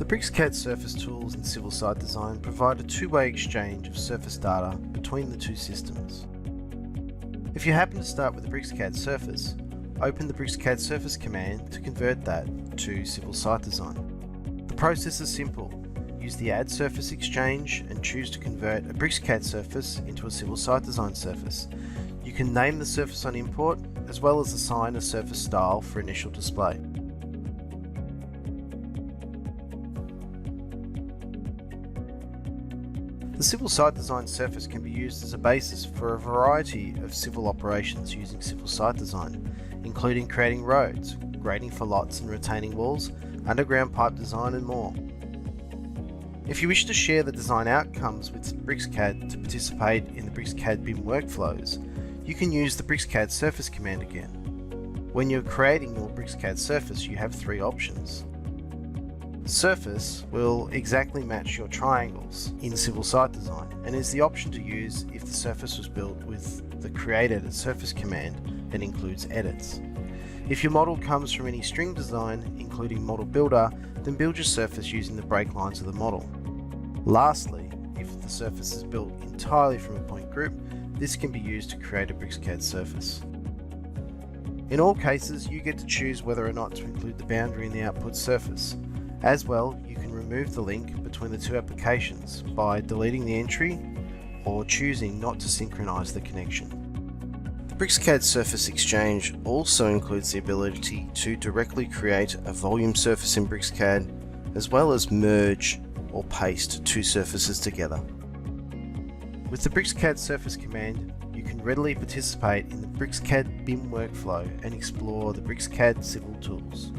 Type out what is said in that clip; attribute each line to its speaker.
Speaker 1: The BricsCAD Surface tools in Civil Site Design provide a two-way exchange of surface data between the two systems. If you happen to start with the BricsCAD Surface, open the BricsCAD Surface command to convert that to Civil Site Design. The process is simple. Use the Add Surface Exchange and choose to convert a BricsCAD Surface into a Civil Site Design surface. You can name the surface on import, as well as assign a surface style for initial display. The Civil Site Design surface can be used as a basis for a variety of civil operations using Civil Site Design, including creating roads, grading for lots and retaining walls, underground pipe design and more. If you wish to share the design outcomes with BricsCAD to participate in the BricsCAD BIM workflows, you can use the BricsCAD Surface command again. When you're creating your BricsCAD Surface, you have three options. Surface will exactly match your triangles in Civil Site Design and is the option to use if the surface was built with the Create Edit Surface command that includes edits. If your model comes from any string design, including Model Builder, then build your surface using the break lines of the model. Lastly, if the surface is built entirely from a point group, this can be used to create a BricsCAD surface. In all cases, you get to choose whether or not to include the boundary in the output surface. As well, you can remove the link between the two applications by deleting the entry or choosing not to synchronize the connection. The BricsCAD Surface Exchange also includes the ability to directly create a volume surface in BricsCAD, as well as merge or paste two surfaces together. With the BricsCAD Surface command, you can readily participate in the BricsCAD BIM workflow and explore the BricsCAD Civil tools.